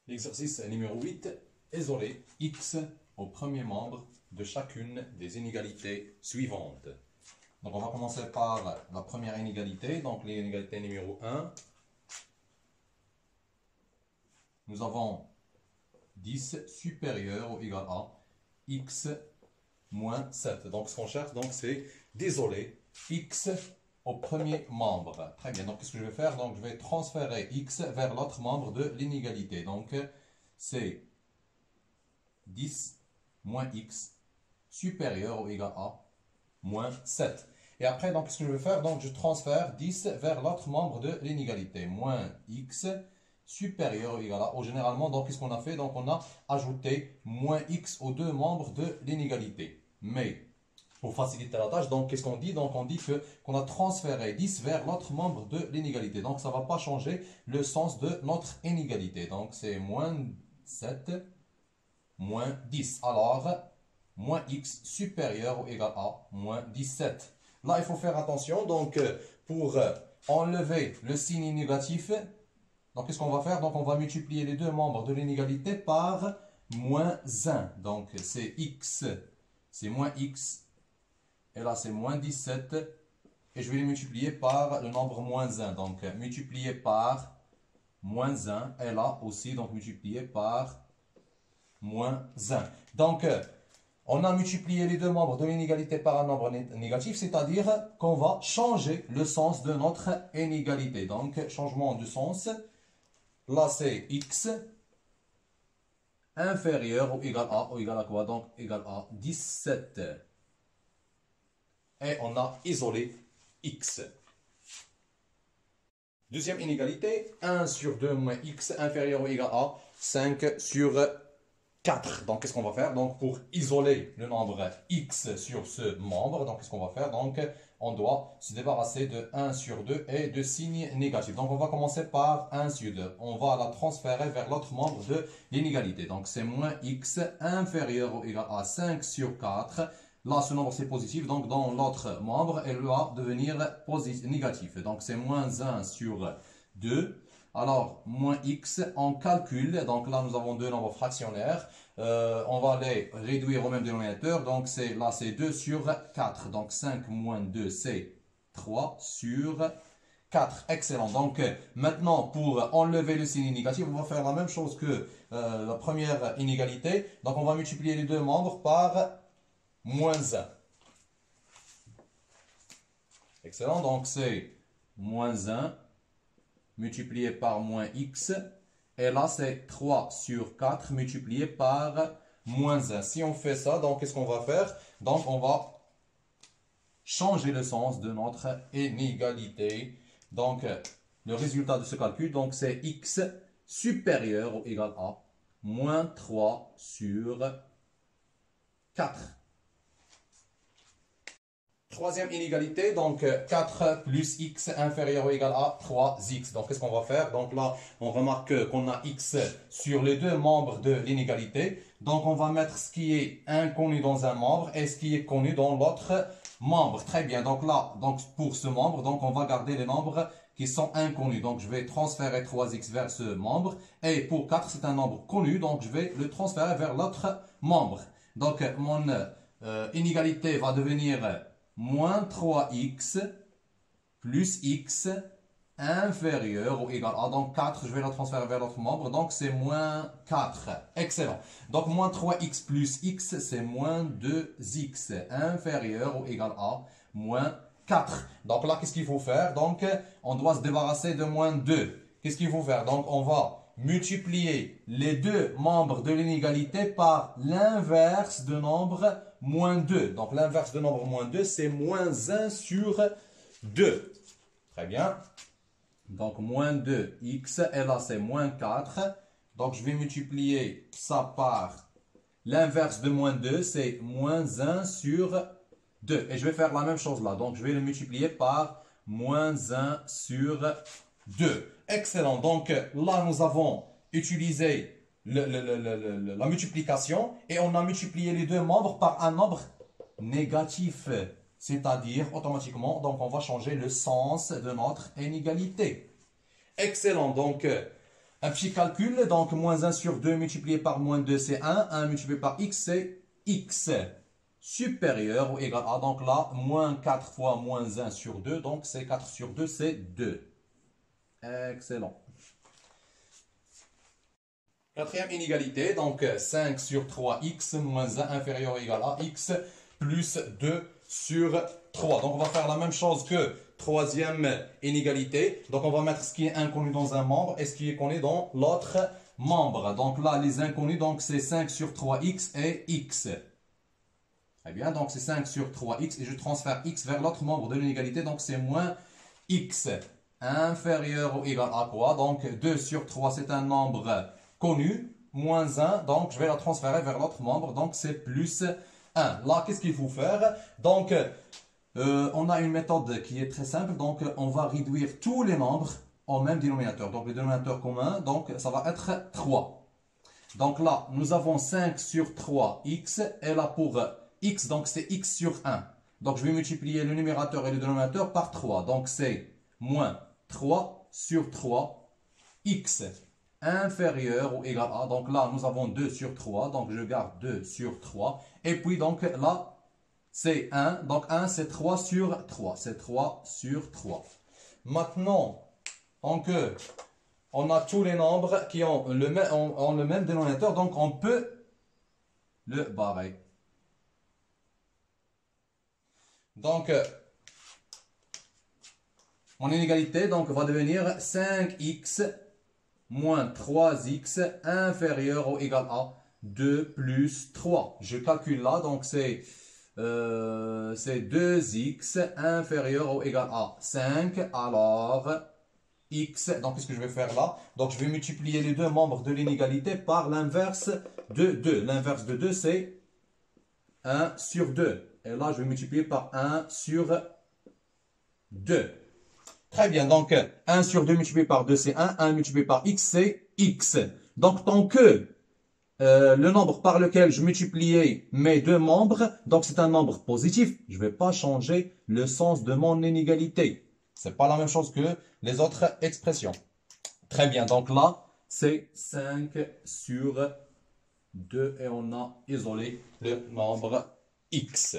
L'exercice numéro 8, isoler x au premier membre de chacune des inégalités suivantes. Donc on va commencer par la première inégalité, donc l'inégalité numéro 1. Nous avons 10 supérieur ou égal à x moins 7. Donc ce qu'on cherche, c'est d'isoler x au premier membre. Très bien, donc qu'est-ce que je vais faire? Donc je vais transférer x vers l'autre membre de l'inégalité. Donc c'est 10 moins x supérieur ou égal à moins 7. Et après, donc, qu'est-ce que je vais faire? Donc je transfère 10 vers l'autre membre de l'inégalité. Moins x supérieur ou égal à, ou généralement, donc qu'est-ce qu'on a fait? Donc on a ajouté moins x aux deux membres de l'inégalité. Mais pour faciliter la tâche, donc qu'est-ce qu'on dit? Donc on dit qu'on a transféré 10 vers l'autre membre de l'inégalité. Donc ça ne va pas changer le sens de notre inégalité. Donc c'est moins 7 moins 10. Alors, moins x supérieur ou égal à moins 17. Là, il faut faire attention. Donc pour enlever le signe négatif, donc qu'est-ce qu'on va faire? Donc on va multiplier les deux membres de l'inégalité par moins 1. Donc c'est x, c'est moins x. Et là, c'est moins 17. Et je vais les multiplier par le nombre moins 1. Donc, multiplié par moins 1. Et là aussi, donc, multiplié par moins 1. Donc, on a multiplié les deux membres de l'inégalité par un nombre négatif, c'est-à-dire qu'on va changer le sens de notre inégalité. Donc, changement de sens. Là, c'est x inférieur ou égal à quoi? Donc, égal à 17. Et on a isolé x. Deuxième inégalité, 1 sur 2 moins x inférieur ou égal à 5 sur 4. Donc, qu'est-ce qu'on va faire? Donc, pour isoler le nombre x sur ce membre, donc, qu'est-ce qu'on va faire? Donc, on doit se débarrasser de 1 sur 2 et de signes négatifs. Donc, on va commencer par 1 sur 2. On va la transférer vers l'autre membre de l'inégalité. Donc, c'est moins x inférieur ou égal à 5 sur 4. Là, ce nombre, c'est positif. Donc, dans l'autre membre, elle va devenir négatif. Donc, c'est moins 1 sur 2. Alors, moins x, on calcule. Donc, là, nous avons deux nombres fractionnaires. On va les réduire au même dénominateur. Donc, là, c'est 2 sur 4. Donc, 5 moins 2, c'est 3 sur 4. Excellent. Donc, maintenant, pour enlever le signe négatif, on va faire la même chose que la première inégalité. Donc, on va multiplier les deux membres par moins 1. Excellent. Donc, c'est moins 1 multiplié par moins x. Et là, c'est 3 sur 4 multiplié par moins 1. Si on fait ça, donc qu'est-ce qu'on va faire? Donc, on va changer le sens de notre inégalité. Donc, le résultat de ce calcul, donc c'est x supérieur ou égal à moins 3 sur 4. Troisième inégalité, donc 4 plus x inférieur ou égal à 3x. Donc, qu'est-ce qu'on va faire? Donc là, on remarque qu'on a x sur les deux membres de l'inégalité. Donc, on va mettre ce qui est inconnu dans un membre et ce qui est connu dans l'autre membre. Très bien. Donc là, pour ce membre, donc on va garder les nombres qui sont inconnus. Donc, je vais transférer 3x vers ce membre. Et pour 4, c'est un nombre connu. Donc, je vais le transférer vers l'autre membre. Donc, mon inégalité va devenir moins 3x plus x inférieur ou égal à. Donc 4, je vais la transférer vers l'autre membre. Donc c'est moins 4. Excellent. Donc moins 3x plus x, c'est moins 2x inférieur ou égal à moins 4. Donc là, qu'est-ce qu'il faut faire? Donc on doit se débarrasser de moins 2. Qu'est-ce qu'il faut faire? Donc on va multiplier les deux membres de l'inégalité par l'inverse de nombre moins 2. Donc l'inverse de nombre moins 2, c'est moins 1 sur 2. Très bien. Donc moins 2x, et là c'est moins 4. Donc je vais multiplier ça par l'inverse de moins 2, c'est moins 1 sur 2. Et je vais faire la même chose là. Donc je vais le multiplier par moins 1 sur 2. Excellent. Donc là, nous avons utilisé la multiplication et on a multiplié les deux membres par un nombre négatif. C'est-à-dire, automatiquement, donc on va changer le sens de notre inégalité. Excellent. Donc, Un petit calcul, donc moins 1 sur 2 multiplié par moins 2, c'est 1. 1 multiplié par x, c'est x supérieur ou égal à. Donc là, moins 4 fois moins 1 sur 2, donc c'est 4 sur 2, c'est 2. Excellent. Quatrième inégalité, donc 5 sur 3x moins 1 inférieur ou égal à x plus 2 sur 3. Donc on va faire la même chose que troisième inégalité. Donc on va mettre ce qui est inconnu dans un membre et ce qui est connu dans l'autre membre. Donc là, les inconnus, donc c'est 5 sur 3x et x. Très bien, donc c'est 5 sur 3x et je transfère x vers l'autre membre de l'inégalité, donc c'est moins x inférieur ou égal à quoi? Donc 2 sur 3, c'est un nombre connu, moins 1, donc je vais la transférer vers l'autre membre, donc c'est plus 1. Là, qu'est-ce qu'il faut faire? Donc, on a une méthode qui est très simple, donc on va réduire tous les nombres au même dénominateur. Donc, le dénominateur commun, donc ça va être 3. Donc là, nous avons 5 sur 3x, et là pour x, donc c'est x sur 1. Donc, je vais multiplier le numérateur et le dénominateur par 3. Donc, c'est moins 3 sur 3x inférieur ou égal à. Donc là, nous avons 2 sur 3. Donc, je garde 2 sur 3. Et puis, donc là, c'est 1. Donc, 1, c'est 3 sur 3. C'est 3 sur 3. Maintenant, on a tous les nombres qui ont le même dénominateur. Donc, on peut le barrer. Donc, mon inégalité donc, va devenir 5x moins 3x inférieur ou égal à 2 plus 3. Je calcule là, donc c'est 2x inférieur ou égal à 5. Alors, x, donc qu'est-ce que je vais faire là? Donc je vais multiplier les deux membres de l'inégalité par l'inverse de 2. L'inverse de 2, c'est 1 sur 2. Et là, je vais multiplier par 1 sur 2. Très bien, donc 1 sur 2 multiplié par 2, c'est 1. 1 multiplié par x, c'est x. Donc, tant que le nombre par lequel je multipliais mes deux membres, donc c'est un nombre positif, je ne vais pas changer le sens de mon inégalité. Ce n'est pas la même chose que les autres expressions. Très bien, donc là, c'est 5 sur 2 et on a isolé le nombre x.